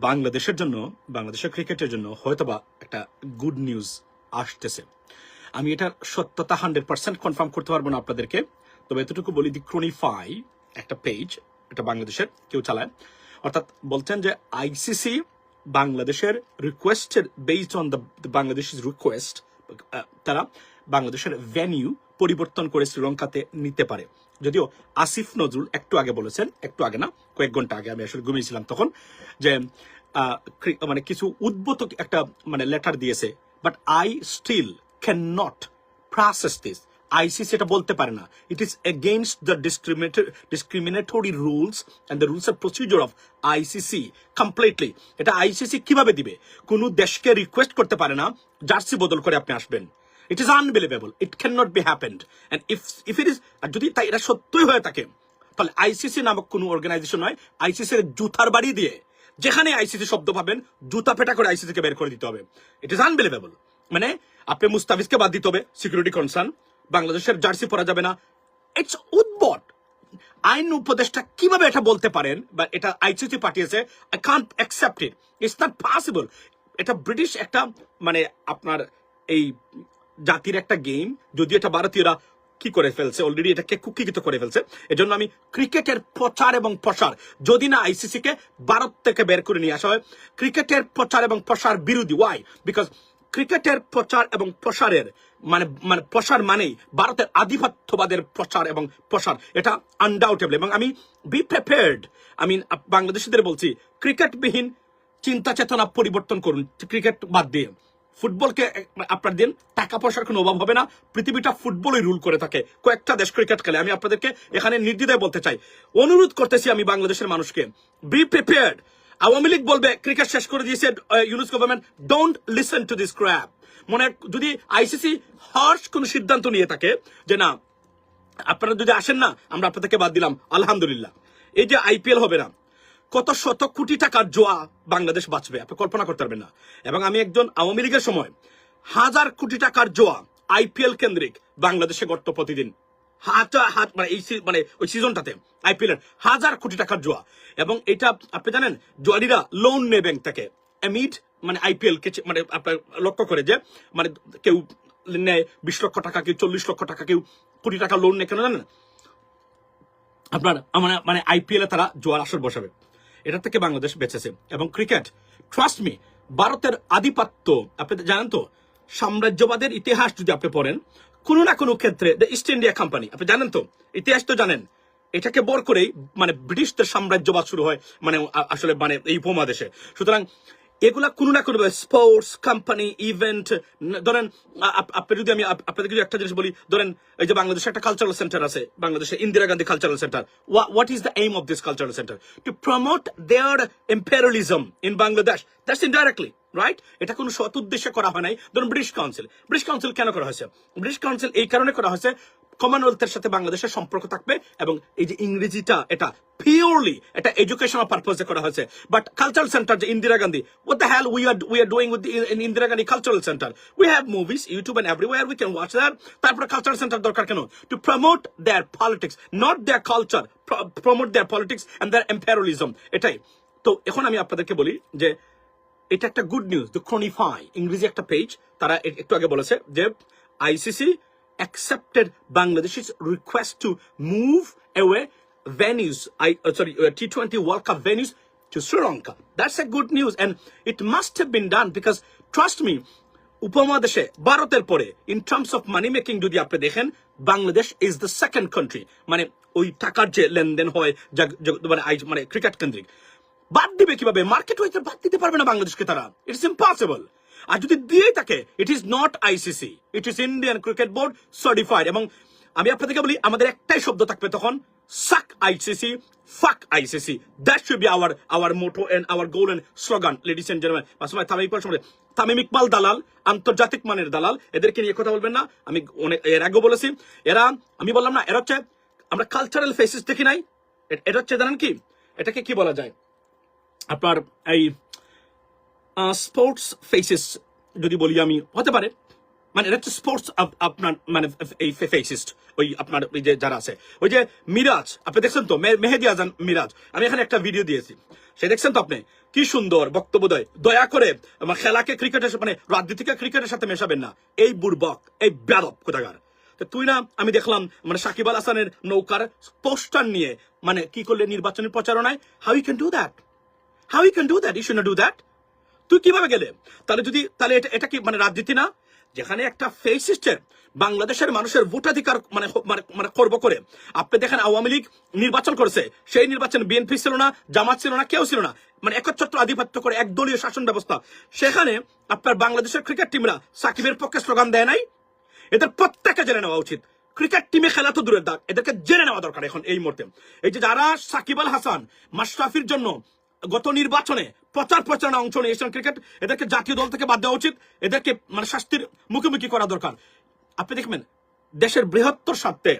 বাংলাদেশের জন্য, বাংলাদেশের ক্রিকেটের জন্য হয়তোবা একটা গুড নিউজ আসতেছে। আমি এটার সত্যতা 100% কনফার্ম করতে পারবো না আপনাদেরকে, তবে এতটুকু বলি, দি ক্রোনিফাই একটা পেজ, এটা বাংলাদেশের কেউ চালায়, অর্থাৎ বলছেন যে আইসিসি বাংলাদেশের রিকোয়েস্টের based on the Bangladesh request তারা বাংলাদেশের ভেনিউ পরিবর্তন করে শ্রীলঙ্কাতে নিতে পারে। যদিও আসিফ নজরুল একটু আগে বলেছেন, একটু আগে না, কয়েক ঘন্টা আগে, আমি আসলে ঘুমিয়েছিলাম তখন, যে মানে কিছু উদ্ভূত একটা মানে লেটার দিয়েছে, but I still can not process this. ICC এটা বলতে পারে না, it is against the discriminatory rules and the rules and procedure of ICC completely. এটা আইসিসি কিভাবে দিবে? কোনো দেশকে রিকোয়েস্ট করতে পারে না জার্সি বদল করে আপনি আসবেন। It is unbelievable. It cannot be happened. And if it is, আর যদি তাই এটা সত্যই হয়ে থাকে, তাহলে আইসিসি নামক কোনো অর্গানাইজেশন নয়, আইসিসির জুতার বাড়ি দিয়ে যেখানে আইসিসি শব্দ পাবেন জুতা পেটা করে আইসিসি কে বের করে দিতে হবে। It is unbelievable. মানে আপনি মুস্তাফিজকে বাদ দিতে হবে, সিকিউরিটি কনসার্ন, বাংলাদেশের জার্সি পরা যাবে না। ইটস উদ্ভট। আইন উপদেষ্টা কিভাবে এটা বলতে পারেন, বা এটা আইসিসি পাঠিয়েছে, I can't accept it, it's not possible. এটা ব্রিটিশ একটা মানে আপনার এই জাতির একটা গেম, যদিও এটা ভারতীয়রা কি করে ফেলছে, অলরেডি এটাকে কুক্ষিগত করে ফেলছে। এজন্য আমি ক্রিকেটের প্রচার এবং প্রসার, যদি না আইসিসি কে ভারত থেকে বের করে নিয়ে আসা হয়, ক্রিকেটের প্রচার এবং প্রসার বিরোধী। ওয়াই? বিকজ ক্রিকেটের প্রচার এবং প্রসারের মানে মানে প্রসার মানেই ভারতের আধিপত্যবাদের প্রচার এবং প্রসার, এটা আনডাউটেবল। এবং আমি বি প্রিপেয়ার্ড, আমি বাংলাদেশিদের বলছি, ক্রিকেটবিহীন চিন্তা চেতনা পরিবর্তন করুন, ক্রিকেট বাদ দিয়ে। ফুটবলকে আপনার দিন, টাকা পয়সার কোনো অভাব হবে না, পৃথিবীটা ফুটবলই রুল করে থাকে, কয়েকটা দেশ ক্রিকেট খেলে। আমি আপনাদেরকে এখানে নির্দ্বিধায় বলতে চাই, অনুরোধ করতেছি আমি বাংলাদেশের মানুষকে, বি প্রিপেয়ার্ড। আওয়ামী লীগ বলবে ক্রিকেট শেষ করে দিয়েছে Yunus government, don't listen to this crap. মনে যদি আইসিসি হার্শ কোন সিদ্ধান্ত নিয়ে থাকে যে না আপনারা যদি আসেন না, আমরা আপনাদেরকে বাদ দিলাম, আলহামদুলিল্লাহ। এই যে আইপিএল হবে না, কত শত কোটি টাকার জোয়া বাংলাদেশ বাঁচবে, আপনি কল্পনা করতে পারবেন না। এবং আমি একজন আওয়ামী লীগের সময় 1000 কোটি টাকার জোয়া আইপিএল কেন্দ্রিক বাংলাদেশে গড়ত প্রতিদিন, মানে ওই সিজনটাতে আইপিএল এর 1000 কোটি টাকার জোয়া। এবং এটা আপনি জানেন, জোয়ারিরা লোন নেয় ব্যাংক থেকে এমিড মানে আইপিএল কে মানে আপনার লক্ষ্য করে, যে মানে কেউ নেয় 20 লক্ষ টাকা, কেউ 40 লক্ষ টাকা, কেউ কোটি টাকা লোন নেয়, কেন জানেন? আপনার মানে আইপিএল এ তারা জোয়ার আসর বসাবে। এটা থেকে বাংলাদেশ বেঁচেছে। এবং ক্রিকেট, ট্রাস্ট মি, ভারতের আধিপত্য আপনি জানেন তো, সাম্রাজ্যবাদের ইতিহাস যদি আপনি পড়েন, কোনো না কোনো ক্ষেত্রে দ্য ইস্ট ইন্ডিয়া কোম্পানি, আপনি জানেন তো, ইতিহাস তো জানেন, এটাকে বর করেই মানে ব্রিটিশদের সাম্রাজ্যবাদ শুরু হয় মানে আসলে মানে এই উপমহাদেশে। সুতরাং এগুলা কোনো না কোনো স্পোর্টস কোম্পানি ইভেন্ট, ধরেন আপনি যদি আমি আপনাদেরকে যদি একটা জিনিস বলি, ধরেন এই যে বাংলাদেশে একটা কালচারাল সেন্টার আছে, বাংলাদেশে Indira Gandhi cultural centre. What is the aim of this cultural centre? To promote there imperialism in Bangladesh, that's indirectly right. এটা কোনো সৎ উদ্দেশ্যে করা হয় নাই। ধরুন ব্রিটিশ কাউন্সিল কেন করা হয়েছে? ব্রিটিশ কাউন্সিল এই কারণে করা হয়েছে, কমনওয়েলথের সাথে বাংলাদেশের সম্পর্ক থাকবে, এবং এই যে ইংরেজিটা এটা পিওরলি এটা এডুকেশনাল পারপাসে করা হয়েছে। বাট কালচারাল সেন্টার যে Indira Gandhi, what the hell we are doing with the in Indira Gandhi Cultural Center? We have movies, YouTube and everywhere, we can watch that. তারপরে কালচারাল সেন্টার দরকার কেন? To promote their politics, not their culture, promote their politics and their imperialism. এটাই তো। এখন আমি আপনাদেরকে বলি যে এটা একটা গুড নিউজ। দ্য ক্রোনিফাই ইংরেজি একটা পেজ, তারা একটু আগে বলেছে যে ICC accepted Bangladesh's request to move away venues, T20 World Cup venues to Sri Lanka. That's a good news, and it must have been done because, trust me, উপমহাদেশে ভারতের পরে in terms of money making যদি আপনি দেখেন, Bangladesh is the second country, মানে ওই টাকার যে লেনদেন হয় মানে ক্রিকেট কেন্দ্রিক। বাদ দিবে কিভাবে? মার্কেট ওয়াইজ বাদ দিতে পারবে না বাংলাদেশকে তারা, ইটস ইম্পসিবল। আর যদি দিয়েই থাকে, it is not ICC, it is Indian cricket board certified. এবং আমি আপনাদেরকে বলি, আমাদের একটাই শব্দ থাকবে তখন, suck ICC, fuck ICC. That should be our motto and our goal and slogan, ladies and gentleman. পাশাপাশি তামিম ইকবাল দালাল, আন্তর্জাতিক মানের দালাল, এদেরকে নিয়ে কথা বলবেন না। আমি অনেক এর আগেও বলেছি, এরা আমি বললাম না, এরা হচ্ছে আমরা কালচারাল ফেসেস দেখি নাই, এটা হচ্ছে জানেন কি, এটাকে কি বলা যায় আপনার এই স্পোর্টস ফেসেস যদি বলি আমি, হতে পারে মানে এটা হচ্ছে স্পোর্টস আপনার মানে এই ফেসিস্ট, ওই আপনার ওই যে যারা আছে, ওই যে মিরাজ আপনি দেখছেন তো, মেহেদি হাসান মিরাজ, আমি এখানে একটা ভিডিও দিয়েছি, সে দেখছেন তো আপনি কি সুন্দর বক্তব্য দেয়, দয়া করে খেলাকে ক্রিকেটের মানে রাজনীতিকে ক্রিকেটের সাথে মেশাবেন না, এই বুড়বক, এই বেয়াদব কোথাকার। তুই না আমি দেখলাম মানে সাকিব আল হাসানের নৌকার পোস্টার নিয়ে মানে কি করলে নির্বাচনী প্রচারণায়, how you can do that, how you can do that, you should not do that. তুই কিভাবে গেলে? তাহলে এটা কি মানে রাজনীতি না? যেখানে একটা ফেসিস্টের বাংলাদেশের মানুষের ভোটাধিকার মানে মানে করব করে আপনি দেখেন আওয়ামী লীগ নির্বাচন করেছে, সেই নির্বাচন বিএনপি ছিল না, জামাত ছিল না, কেউ ছিল না, মানে একচ্ছত্র আধিপত্য করে একদলীয় শাসন ব্যবস্থা। সেখানে আপনার বাংলাদেশের ক্রিকেট টিমরা সাকিবের পক্ষে স্লোগান দেয় নাই। এদের প্রত্যেককে জেনে নেওয়া উচিত। ক্রিকেট টিমে খেলা তো দূরের দাগ, এদেরকে জেনে নেওয়া দরকার এখন এই মুহূর্তে। এই যে যারা সাকিব আল হাসান মাশরাফির জন্য গত নির্বাচনে প্রচারণা অংশ নিয়েছেন ক্রিকেট, এদেরকে জাতীয় দল থেকে বাদ দেওয়া উচিত, এদেরকে মানে শাস্তির মুখোমুখি করা দরকার। আপনি দেখবেন দেশের বৃহত্তর স্বার্থে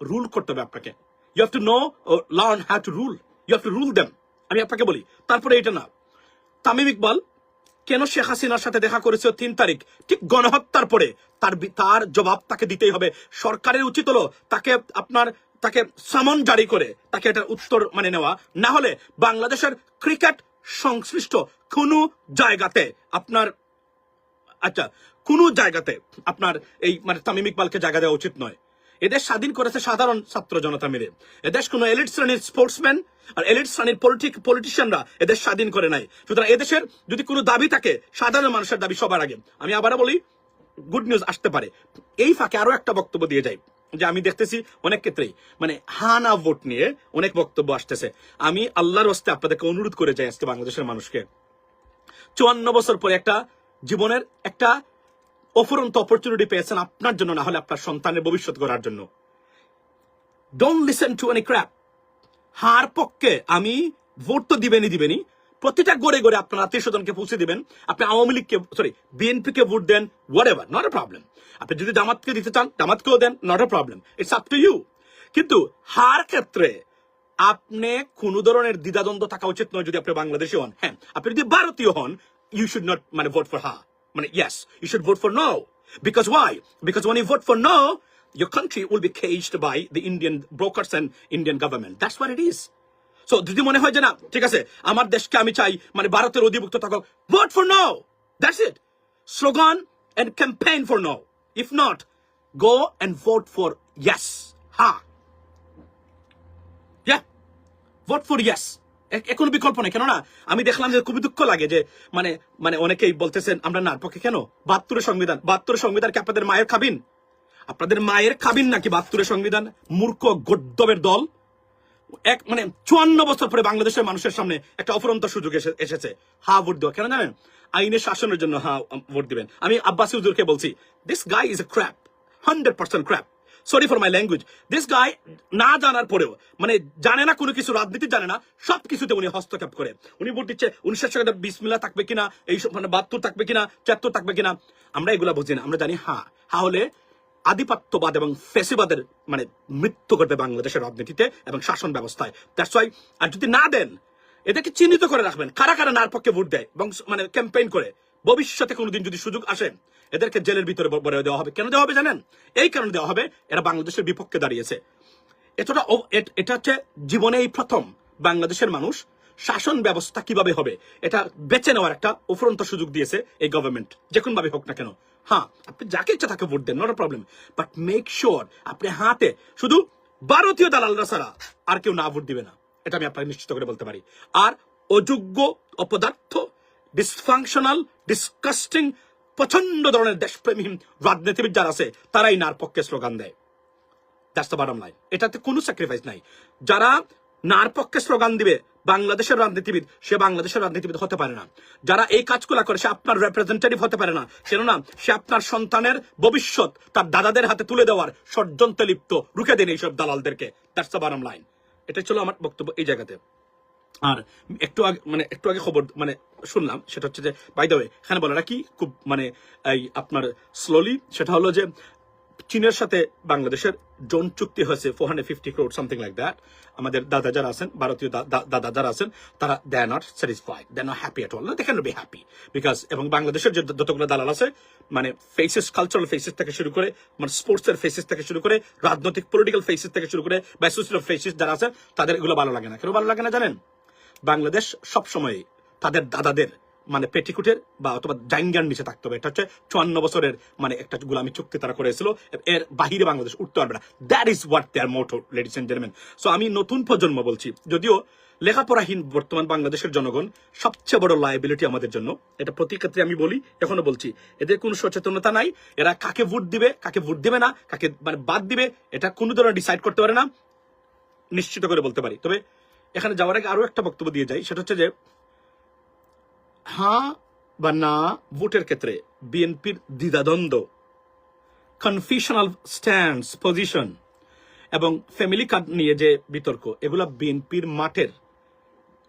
রুল করতে হবে আপনাকে। You have to know learn how to rule, you have to rule them. আমি আপনাকে বলি, তারপরে এটা না, তামিম ইকবাল কেন শেখ হাসিনার সাথে দেখা করেছে 3 তারিখ, ঠিক গণহত্যার পরে তার জবাব তাকে দিতেই হবে। সরকারের উচিত হলো তাকে সামন জারি করে তাকে এটার উত্তর মানে নেওয়া, না হলে বাংলাদেশের ক্রিকেট সংশ্লিষ্ট কোনো জায়গাতে আপনার এই মানে তামিম ইকবালকে জায়গা দেওয়া উচিত নয়। এদেশ স্বাধীন করেছে সাধারণ ছাত্র জনতা মিলে, এদেশ কোনো এলিট শ্রেণীর স্পোর্টসম্যান আর এলিট শ্রেণীর পলিটিশিয়ানরা এদেশ স্বাধীন করে নাই। সুতরাং এদেশের যদি কোনো দাবি থাকে, সাধারণ মানুষের দাবি সবার আগে। আমি আবারও বলি, গুড নিউজ আসতে পারে। এই ফাঁকে আরো একটা বক্তব্য দিয়ে যাই, যে আমি দেখতেছি অনেক ক্ষেত্রেই মানে হানা ভোট নিয়ে অনেক বক্তব্য আসতেছে। আমি আল্লাহর হস্তে আপনাদেরকে অনুরোধ করে যাই আজকে বাংলাদেশের মানুষকে, 54 বছর পরে একটা জীবনের একটা অফুরন্ত অপরচুনিটি পেয়েছেন আপনার জন্য, না হলে আপনার সন্তানের ভবিষ্যৎ গড়ার জন্য। Don't listen to any crap. হার পক্ষে আমি ভোট তো দিবেনই, প্রতিটা গড়ে গড়ে আপনার আত্মীয় স্বজনকে পৌঁছে দিবেন। আপনি আওয়ামী লীগকে বিএনপি কে ভোট দেন, whatever, not a problem. আপনি যদি জামাতকে দিতে চান জামাতকেও দেন, not a problem, it's up to you. কিন্তু হার ক্ষেত্রে আপনি কোন ধরনের দ্বিধাদ্বন্দ্ব থাকা উচিত নয়। যদি আপনি বাংলাদেশি হন, হ্যাঁ, আপনি যদি ভারতীয় হন, ইউ শুড নট মানে ভোট ফর হা, মানে yes, you should vote for no. Because why? Because when you vote for no, your country will be caged by the Indian brokers and Indian government. That's what it is. So যদি মনে হয় যে না ঠিক আছে আমার দেশকে আমি চাই মানে ভারতের অধিভুক্ত থাকুক, vote for no. That's it. Slogan and campaign for no. If not, go and vote for yes. Ha. Yeah. Vote for yes. এখন বিকল্প নেই। কেননা আমি দেখলাম যে খুবই দুঃখ লাগে যে মানে মানে অনেকেই বলতেছেন আমরা নার পক্ষে। কেন? 72 সংবিধান কি আপনাদের মায়ের খাবিন? আপনাদের মায়ের খাবিন নাকি 72 সংবিধান? মূর্খ গদ্দবের দল। মানে 54 বছর পরে বাংলাদেশের মানুষের সামনে একটা অফুরন্ত সুযোগ এসেছে হা ভোট দেওয়া। কেন জানেন? আইনের শাসনের জন্য হা ভোট দিবেন। আমি আব্বাসী হুজুরকে বলছি, this guy is a crap, 100% crap. Sorry for my language. This guy না জানার পরেও মানে জানে না কোনো কিছু, রাজনীতি জানে না, সবকিছুতে উনি হস্তক্ষেপ করে। উনি ভোট দিচ্ছে 19 বিসমিল্লাহ থাকবে কিনা, এই মানে 72 থাকবে কিনা, 74 থাকবে কিনা, আমরা এগুলা বুঝি না। আমরা জানি হা হলে আধিপত্যবাদ এবং ফেসিবাদের মানে মৃত্যু করবে বাংলাদেশের রাজনীতিতে এবং শাসন ব্যবস্থায়। That's why. আর যদি না দেন, এদেরকে চিহ্নিত করে রাখবেন কারা কারা নার পক্ষে ভোট দেয় এবং মানে ক্যাম্পেইন করে। ভবিষ্যতে কোনোদিন যদি সুযোগ আসে, এদেরকে জেলের ভিতরে ভরে দেওয়া হবে। কেন দেওয়া হবে জানেন? এই কারণে দেওয়া হবে, এরা বাংলাদেশের বিপক্ষে দাঁড়িয়েছে। এটা হচ্ছে জীবনে এই প্রথম বাংলাদেশের মানুষ শাসন ব্যবস্থা কিভাবে হবে এটা বেছে নেওয়ার একটা উপরন্ত সুযোগ দিয়েছে এই গভর্নমেন্ট, যে কোন ভাবে হোক না কেন। হ্যাঁ, আপনি যাকে ইচ্ছা তাকে ভোট দেন, not a problem, but make sure আপনি হাতে শুধু ভারতীয় দালালরা ছাড়া আর কেউ না ভোট দিবে না। এটা আমি আপনাকে নিশ্চিত করে বলতে পারি। আর অযোগ্য, অপদার্থ, ডিসফাংশনাল, ডিসকাস্টিং, প্রচন্ড ধরনের দেশপ্রেমহীন রাজনীতিবিদ যারা আছে তারাই নার পক্ষে স্লোগান দেয়। That's the bottom line. এটাতে কোনো স্যাক্রিফাইস নাই। যারা নার পক্ষে স্লোগান দিবে বাংলাদেশের রাজনীতিবিদ, সে বাংলাদেশের রাজনীতিবিদ হতে পারে না। যারা এই কাজগুলা করে, সে আপনার রিপ্রেজেন্টেটিভ হতে পারে না। কেননা সে আপনার সন্তানের ভবিষ্যৎ তার দাদাদের হাতে তুলে দেওয়ার ষড়যন্ত্রে লিপ্ত। রুখে দিন এইসব দালালদেরকে। That's the bottom line. এটা ছিল আমার বক্তব্য এই জায়গাতে। আর একটু আগে খবর মানে শুনলাম, সেটা হচ্ছে যে বাই দ্য ওয়ে এখানে বলাটা কি খুব মানে এই আপনার স্লোলি, সেটা হলো যে চীনের সাথে বাংলাদেশের ড্রোন চুক্তি হয়েছে 450 crore সামথিং লাইক দ্যাট। আমাদের দাদা যারা আছেন, ভারতীয় দাদা যারা আছেন, তারা they are not satisfied, they are not happy at all. They can not be happy because এবং বাংলাদেশের যে যতগুলো দালাল আছে মানে ফেসেস, কালচারাল ফেসেস থেকে শুরু করে মানে স্পোর্টসের ফেসেস থেকে শুরু করে রাজনৈতিক পলিটিক্যাল ফেসেস থেকে শুরু করে বা সোশ্যাল ফেসেস যারা আছে, তাদের এগুলো ভালো লাগে না। কেন ভালো লাগে না জানেন? বাংলাদেশ সবসময় তাদের দাদাদের মানে পেটিকুটের বা অথবা জাঙ্গার নিচে থাকতে হবে। এটা হচ্ছে 54 বছরের মানে একটা গোলামি চুক্তি তারা করেছিল, এর বাহিরে বাংলাদেশ উঠতে পারবে না। That is what their motto, ladies and gentleman. So আমি নতুন প্রজন্ম বলছি, যদিও লেখাপড়াহীন বর্তমান বাংলাদেশের জনগণ সবচেয়ে বড় লায়াবিলিটি আমাদের জন্য, এটা প্রতি ক্ষেত্রে আমি বলি, এখনো বলছি, এদের কোনো সচেতনতা নাই। এরা কাকে ভোট দিবে, কাকে ভোট দিবে না, কাকে মানে বাদ দিবে, এটা কোনো ধরনের ডিসাইড করতে পারে না, নিশ্চিত করে বলতে পারি। তবে এখানে যাওয়ার আগে আরো একটা বক্তব্য দিয়ে যাই, সেটা হচ্ছে যে হ্যাঁ বা না ভোটের ক্ষেত্রে বিএনপির দ্বিধাদ্বন্দ্ব, কনফিউশনাল স্ট্যান্ডস পজিশন এবং ফ্যামিলি কার্ড নিয়ে যে বিতর্ক, এগুলা বিএনপির মাঠের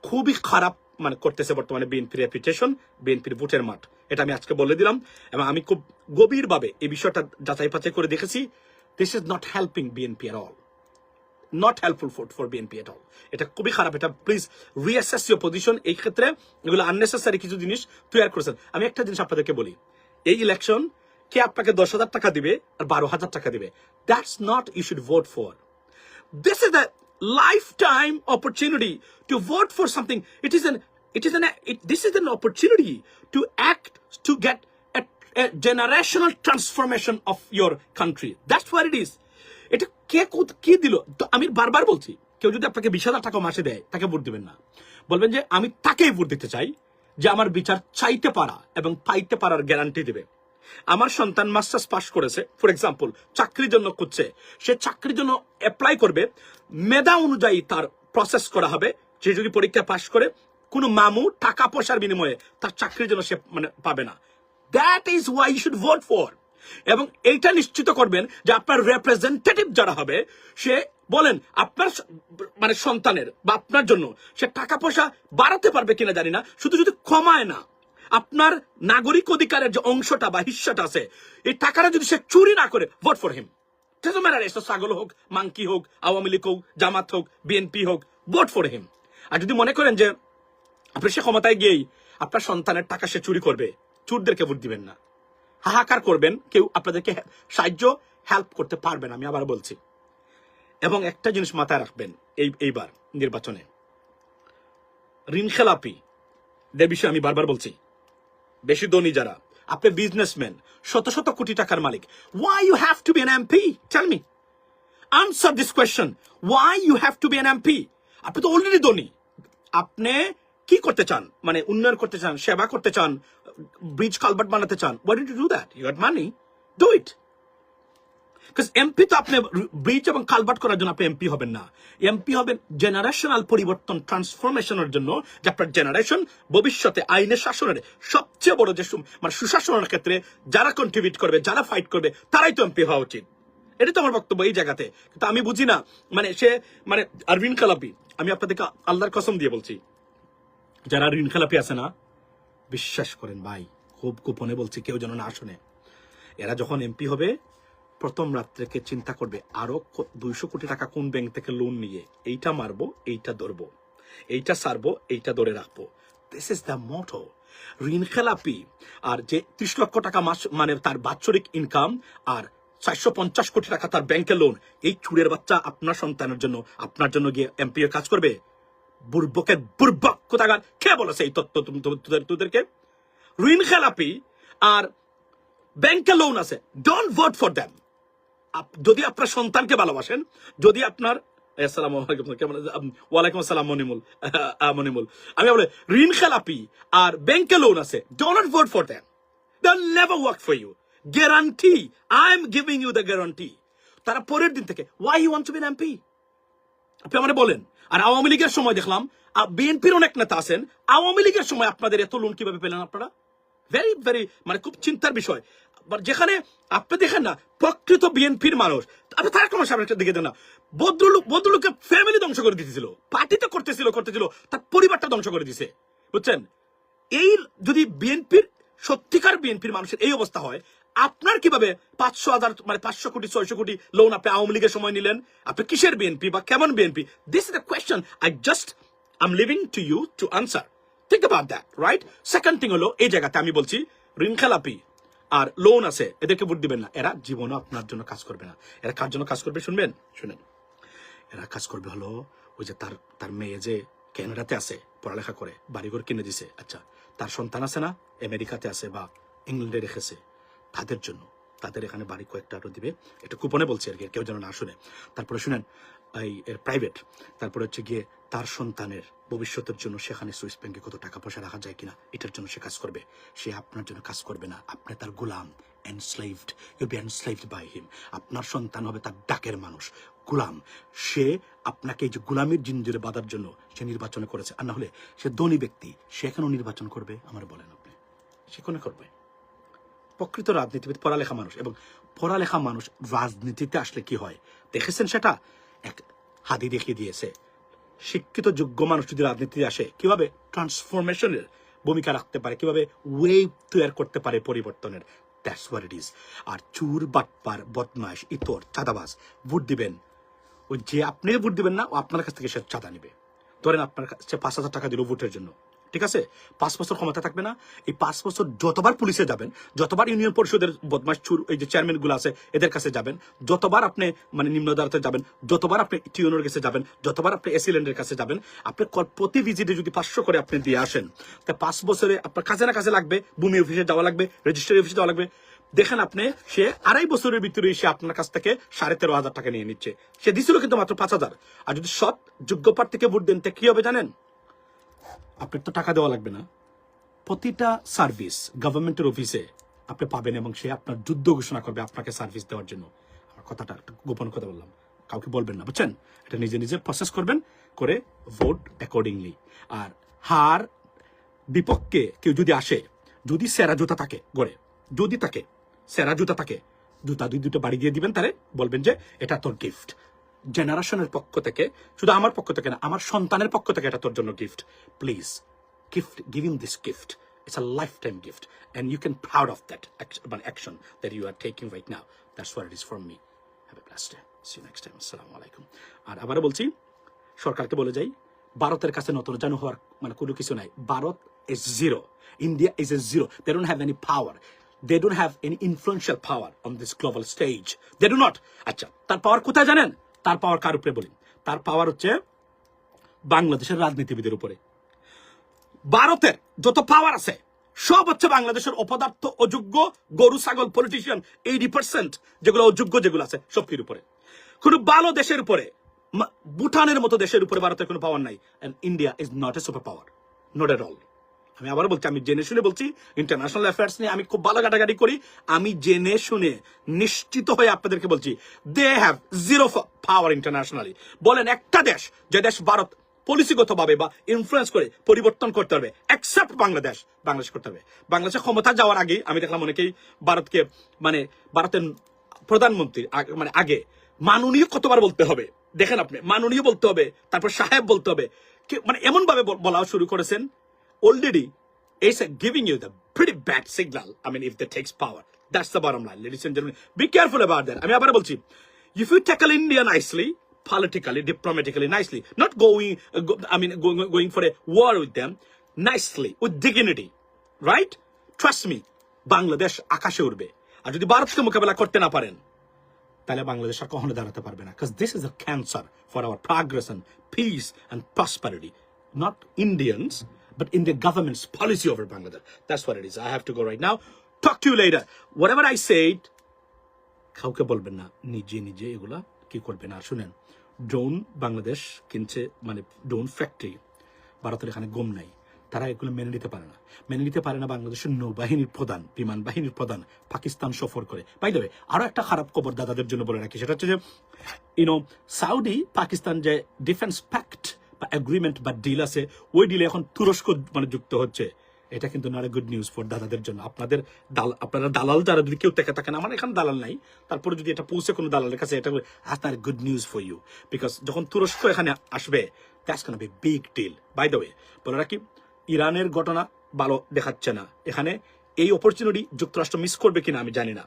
খুবই খারাপ মানে করতেছে বর্তমানে বিএনপির রেপুটেশন, বিএনপির ভোটের মাঠ। এটা আমি আজকে বলে দিলাম এবং আমি খুব গভীরভাবে এই বিষয়টা যাচাই বাছাই করে দেখেছি। This is not helping BNP at all, not helpful for BNP at all. এটা খুবই খারাপ। এটা প্লিজ রিঅ্যাসেস ইউর পজিশন। এই ক্ষেত্রে এগুলো আননেসেসারি কিছু জিনিস তৈরি করেছেন। আমি একটা জিনিস আপনাদেরকে বলি, এই ইলেকশন কে আপনাকে 10,000 টাকা দিবে আর 12,000 টাকা দিবে, that's not you should vote for. This is a lifetime opportunity to vote for something. This is an opportunity to act, to get a generational transformation of your country. That's what it is. এটা কে কি দিল? তো আমি বারবার বলছি, কেউ যদি আপনাকে 20,000 টাকা মাসে দেয়, তাকে ভোট দিবেন না। বলবেন যে আমি তাকেই ভোট দিতে চাই যে আমার বিচার চাইতে পারা এবং পাইতে পারার গ্যারান্টি দিবে। আমার সন্তান মাস্টার্স পাস করেছে, ফর এক্সাম্পল, চাকরির জন্য খুঁজছে, সে চাকরির জন্য অ্যাপ্লাই করবে, মেধা অনুযায়ী তার প্রসেস করা হবে। সে যদি পরীক্ষা পাস করে, কোনো মামু টাকা পয়সার বিনিময়ে তার চাকরির জন্য সে মানে পাবে না। That is why you should vote for. এবং এইটা নিশ্চিত করবেন যে আপনার রিপ্রেজেন্টেটিভ যারা হবে, সে বলেন আপনার মানে সন্তানের বা আপনার জন্য সে টাকা পয়সা বাড়াতে পারবে কিনা জানি না, শুধু যদি কমায় না, আপনার নাগরিক অধিকারের যে অংশটা বা হিস্সাটা আছে, এই টাকাটা যদি সে চুরি না করে, ভোট ফর হিম। ছাগল হোক, মাংকি হোক, আওয়ামী লীগ হোক, জামাত হোক, বিএনপি হোক, ভোট ফর হিম। আর যদি মনে করেন যে আপনি সে ক্ষমতায় গিয়েই আপনার সন্তানের টাকা সে চুরি করবে, চোরদেরকে ভোট দিবেন না, হাহাকার করবেন, কেউ আপনাদেরকে সাহায্য হেল্প করতে পারবে না। আমি আবার বলছি, এবং একটা জিনিস মাথায় রাখবেন, এইবার নির্বাচনে ঋণ খেলাপি এর বিষয়ে আমি বারবার বলছি, বেশি ধনী যারা, আপনি বিজনেসম্যান, শত শত কোটি টাকার মালিক, why you have to be an MP? Tell me, answer this question. Why you have to be an MP? আপনি তো অলরেডি ধনী, আপনি কি করতে চান, মানে উন্নয়ন করতে চান, সেবা করতে চান, ব্রিজ কালভার্ট বানাতে চান, why don't you do that? You got money, do it. Because MP তো আপনি ব্রিজ এবং কালভার্ট করার জন্য আপনি এমপি হবেন না, এমপি হবেন জেনারেশনাল পরিবর্তন, ট্রান্সফরমেশনের জন্য, যে আপনার জেনারেশন ভবিষ্যতে আইনের শাসনের সবচেয়ে বড় যে মানে সুশাসনের ক্ষেত্রে যারা কন্ট্রিবিউট করবে, যারা ফাইট করবে, তারাই তো এমপি হওয়া উচিত। এটা তো আমার বক্তব্য এই জায়গাতে। কিন্তু আমি বুঝি না, মানে সে মানে আর ঋণ খেলাপি, আমি আপনাদেরকে আল্লাহর কসম দিয়ে বলছি, যারা ঋণ খেলাপি আছে না, বিশ্বাস করেন ভাই, খুব গোপনে বলছি, কেউ যেন না শুনে, এরা যখন এমপি হবে, প্রথম রাত্রেকে চিন্তা করবে আরো 200 কোটি টাকা কোন ব্যাংক থেকে লোন নিয়ে এইটা মারবো, এইটা ধরবো, এইটা সারবো, এইটা ধরে রাখবো। দিস ইজ দ্য মোটো। ঋণ খেলাপি আর যে 30 লক্ষ টাকা মাস মানে তার বাৎসরিক ইনকাম আর 450 কোটি টাকা তার ব্যাংকে লোন, এই চুরের বাচ্চা আপনার সন্তানের জন্য, আপনার জন্য গিয়ে এমপি এর কাজ করবে? বুর্বকের বুর্বক কোথাকার, কে বলেছে এই তত্ত্ব তোদেরকে? ঋণ খেলাপি আর ব্যাংকে লোন আছে, ডোন্ট ভোট ফর দ্যাম। যদি আপনার সন্তানকে ভালোবাসেন, যদি আপনার আসসালামু আলাইকুম, কেমন? ওয়ালাইকুম আসসালাম মনিমুল। আমি বলে ঋণ খেলাপি আর ব্যাংকে লোন আছে, don't vote for them, they will never work for you, guarantee, I am giving you the guarantee. তারা পরের দিন থেকে why you want to be an MP, আপনি আমাকে বলেন। আর আওয়ামী লীগের সময় দেখলাম, বিএনপির অনেক নেতা আছেন, আওয়ামী লীগের সময় আপনাদের এত লোন কিভাবে পেলেন আপনারা? ভেরি ভেরি মানে খুব চিন্তার বিষয়। যেখানে আপনি দেখেন না প্রকৃত বিএনপির মানুষ, আপনি তার কোনো সামনে দিকে দেন না, ভদ্রলোকের ফ্যামিলি ধ্বংস করে দিতেছিল, পার্টি তো করতেছিল, তার পরিবারটা ধ্বংস করে দিছে, বুঝছেন? এই যদি বিএনপির সত্যিকার বিএনপির মানুষের এই অবস্থা হয়, আপনার কিভাবে 500,000 মানে 500 কোটি 600 কোটি লোন আপনি আওয়ামী লীগের সময় নিলেন? আপনি কিসের বিএনপি বা কেমন BNP? This is the question I'm leaving to you to answer. Think about that, right? Second thing হলো, এই জায়গাতে আমি বলছি ঋণ খেলাপি আর লোন আছে, এদেরকে ভোট দিবেন না। এরা জীবনে আপনার জন্য কাজ করবে না। এরা কার জন্য কাজ করবে শুনেন, এরা কাজ করবে হলো ওই যে তার মেয়ে যে কানাডাতে আছে, পড়ালেখা করে, বাড়িঘর কিনে দিছে, আচ্ছা তার সন্তান আছে না, আমেরিকাতে আছে বা ইংল্যান্ডে রেখেছে, তাদের জন্য, তাদের এখানে বাড়ি কয়েকটা আরো দিবে, এটা কুপনে বলছি আর কি, কেউ যেন না শুনে। তারপরে শুনেন, এই এর প্রাইভেট, তারপরে হচ্ছে গিয়ে তার সন্তানের ভবিষ্যতের জন্য সেখানে সুইস ব্যাংকে কত টাকা পয়সা রাখা যায় কিনা, এটার জন্য সে কাজ করবে। সে আপনার জন্য কাজ করবে না, আপনি তার গোলাম, এনস্লেভড, ইউ বি এনস্লেভড বাই হিম। আপনার সন্তান হবে তার ডাকের মানুষ, গোলাম। সে আপনাকে এই যে গোলামের জিঞ্জিরে বাঁধার জন্য সে নির্বাচন করেছে, আর না হলে সে ধনী ব্যক্তি, সে এখনও নির্বাচন করবে? আমার বলেন আপনি, সে কোনে করবে? প্রকৃত রাজনীতিবিদ পড়ালেখা মানুষ, এবং পড়ালেখা মানুষ রাজনীতিতে আসলে কি হয় দেখেছেন, সেটা এক হাদি দেখিয়ে দিয়েছে। শিক্ষিত যোগ্য মানুষ যদি রাজনীতিতে আসে, কিভাবে ট্রান্সফরমেশনের ভূমিকা রাখতে পারে, কিভাবে ওয়েভ তৈরি করতে পারে পরিবর্তনের, দ্যাটস হোয়াট ইট ইজ। আর চুর, বাটপার, বদমাইশ, ইতর, চাঁদাবাজ ভোট দিবেন, ওই যে আপনি ভোট দিবেন না, ও আপনার কাছ থেকে সে চাঁদা নিবে। ধরেন আপনার কাছে 5,000 টাকা দিল ভোটের জন্য, ঠিক আছে, 5 বছর ক্ষমতা থাকবে না, এই 5 বছর যতবার পুলিশে যাবেন, যতবার ইউনিয়ন পরিষদের বদমাশ চুর এই যে চেয়ারম্যান গুলো আছে এদের কাছে যাবেন, যতবার আপনি মানে নিম্ন আদালতে যাবেন, যতবার আপনি টিউনের কাছে যাবেন, যতবার আপনি এসিলেন্ডের কাছে যাবেন, আপনি প্রতি ভিজিটে যদি 500 করে আপনি দিয়ে আসেন, তা 5 বছরে আপনার কাছে না কাছে লাগবে, ভূমি অফিসে যাওয়া লাগবে, রেজিস্ট্রি অফিসে যাওয়া লাগবে। দেখেন আপনি, সে 2.5 বছরের ভিতরে সে আপনার কাছ থেকে 13,500 টাকা নিয়ে নিচ্ছে। সে দিছিল কিন্তু মাত্র 5,000। আর যদি সৎ যোগ্য প্রার্থীকে ভোট দেন, তা কি হবে জানেন? আপনার তো টাকা দেওয়া লাগবে না, প্রতিটা সার্ভিস গভর্নমেন্টের অফিসে আপনি পাবেন, এবং সে আপনার যুদ্ধ ঘোষণা করবে আপনাকে সার্ভিস দেওয়ার জন্য। আমার কথাটা একটা গোপন কথা বললাম, কাউকে বলবেন না, বুঝছেন? এটা নিজে নিজে প্রসেস করবেন, করে ভোট অ্যাকর্ডিংলি। আর হার বিপক্ষে কেউ যদি আসে, যদি সেরা জুতা থাকে গড়ে, যদি তাকে সেরা জুতা থাকে, জুতা দুটো বাড়ি দিয়ে দিবেন, তারে বলবেন যে এটা তোর গিফট, জেনারেশনের পক্ষ থেকে, শুধু আমার পক্ষ থেকে না, আমার সন্তানের পক্ষ থেকে এটা তোর জন্য gift, please gift, give him this gift. It's a lifetime gift, and you can proud of that action that you are taking right now. That's what it is from me. Have a blessed day. See you next time. Assalamu alaikum. আর আবারও বলছি, সরকারকে বলে যাই, ভারতের কাছে নতুন জানো হওয়ার মানে কোনো কিছু নাই। Bharat is zero. India is a zero. They don't have any power. They don't have any influential power on this global stage. They do not. আচ্ছা, তার পাওয়ার কোথায় জানেন? তার পাওয়ার কার উপরে বলি? তার পাওয়ার হচ্ছে বাংলাদেশের রাজনীতিবিদের উপরে। ভারতের যত পাওয়ার আছে সব হচ্ছে বাংলাদেশের অপদার্থ, অযোগ্য, গরু ছাগল পলিটিশিয়ান, 80% যেগুলো অযোগ্য যেগুলো আছে সবকির উপরে। কোন ভালো দেশের উপরে, ভুটানের মতো দেশের উপরে ভারতের কোনো পাওয়ার নাই। And India is not a super power, not at all. আমি আবার বলছি, আমি জেনে শুনে বলছি, ইন্টারন্যাশনাল অ্যাফেয়ার্স নিয়ে আমি খুব ভালো ঘাটাঘাটি করি, আমি জেনে শুনে নিশ্চিত হয়ে আপনাদেরকে বলছি, they have zero power internationally. বলেন একটা দেশ, যে দেশ ভারত পলিসিগত ভাবে বা ইনফ্লুয়েন্স করে পরিবর্তন করতে পারবে, এক্সেপ্ট বাংলাদেশ। বাংলাদেশ করতে হবে। বাংলাদেশের ক্ষমতা যাওয়ার আগে আমি দেখলাম অনেকেই ভারতকে মানে ভারতের প্রধানমন্ত্রী মানে আগে মাননীয় কতবার বলতে হবে, দেখেন আপনি, মাননীয় বলতে হবে, তারপর সাহেব বলতে হবে, মানে এমন ভাবে বলা শুরু করেছেন already. It's giving you the pretty bad signal. I mean, if they takes power, that's the bottom line, ladies and gentlemen. Be careful about that. আমি আবার বলছি, if you tackle India nicely, politically, diplomatically, nicely, not going for a war with them, nicely, with dignity, right? Trust me, Bangladesh আকাশে উঠবে। আর যদি ভারতকে মোকাবেলা করতে না পারেন, তাহলে বাংলাদেশ আর কখনো দাঁড়াতে পারবে না। Because this is a cancer for our progress and peace and prosperity. Not Indians, but in the government's policy over Bangladesh. That's what it is. I have to go right now. Talk to you later. Whatever I said, কাউকে বলবেন না, নিজে নিজে এগুলা কি করবেন। আর শুনেন, drone Bangladesh কিনছে, মানে ড্রোন ফ্যাক্টরি, ভারতের এখানে গম নাই, তারা এগুলো মেনে নিতে পারে না। মেনে নিতে পারে না বাংলাদেশের নৌবাহিনীর প্রধান, বিমান বাহিনীর প্রধান পাকিস্তান সফর করে। বাই দ্য ওয়ে, আরো একটা খারাপ খবর দাদাদের জন্য বলে রাখি, সেটা হচ্ছে যে সাউদি পাকিস্তান যে ডিফেন্স প্যাক্ট বা এগ্রিমেন্ট বা ডিল আছে, ওই ডিলে এখন তুরস্ক মানে যুক্ত হচ্ছে। এটা কিন্তু not a good news for দাদাদের জন্য। আপনারা দালাল যারা যদি কেউ থেকে থাকেন, আমার এখানে দালাল নাই, তারপরে যদি এটা পৌঁছে কোনো দালালের কাছে, এটা not a good news for you, because যখন তুরস্ক এখানে আসবে, that's gonna be big deal. By the way, বলে রাখি, ইরানের ঘটনা ভালো দেখাচ্ছে না। এখানে এই অপরচুনিটি যুক্তরাষ্ট্র মিস করবে কিনা আমি জানি না।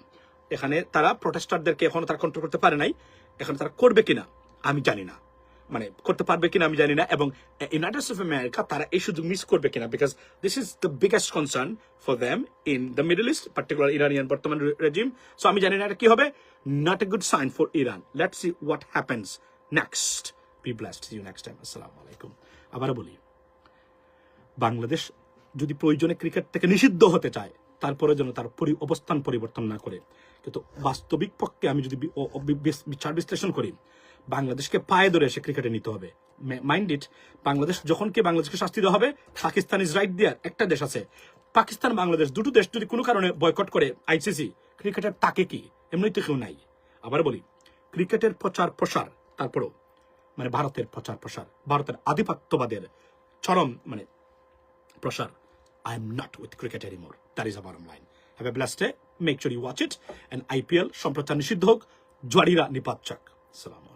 এখানে তারা প্রোটেস্টারদেরকে এখনো তারা কন্ট্রোল করতে পারে নাই, এখন তারা করবে কিনা আমি জানি না, মানে করতে পারবে কিনা আমি জানি না। এবং ইউনাইটেড স্টেটস অফ আমেরিকা তারা এই সুযোগ মিস করবে কিনা, because this is the biggest concern for them in the Middle East, particular Iranian বর্তমান রেজিম। সো আমি জানি না এটা কি হবে। Not a good sign for Iran. Let's see what happens next. Be blessed. See you next time. Assalamu alaikum. আবার বলি, বাংলাদেশ যদি প্রয়োজনে ক্রিকেট থেকে নিষিদ্ধ হতে চায়, তারপরে যেন তার অবস্থান পরিবর্তন না করে। কিন্তু বাস্তবিক পক্ষে আমি যদি বিচার বিশ্লেষণ করি, বাংলাদেশকে পায়ে ধরে এসে ক্রিকেটে নিতে হবে। মাইন্ড ইট, বাংলাদেশ যখন কে বাংলাদেশকে শাস্তি দেওয়া হবে, পাকিস্তান ইজ রাইট দেয়ার। একটা দেশ আছে, পাকিস্তান বাংলাদেশ দুটো দেশ যদি কোনো কারণে বয়কট করে আইসিসি, ক্রিকেটের তাকে কি এমনিতে কেউ নাই। আবার বলি, ক্রিকেটের প্রচার প্রসার, তারপরও মানে ভারতের প্রচার প্রসার, ভারতের আধিপত্যবাদের চরম মানে প্রসার। I am not with cricket anymore. That is the bottom line. Have a blessed day. Make sure you watch it. And IPL সম্প্রচার নিষিদ্ধ হোক, জুয়ারিরা নিপাত চাক। সালাম।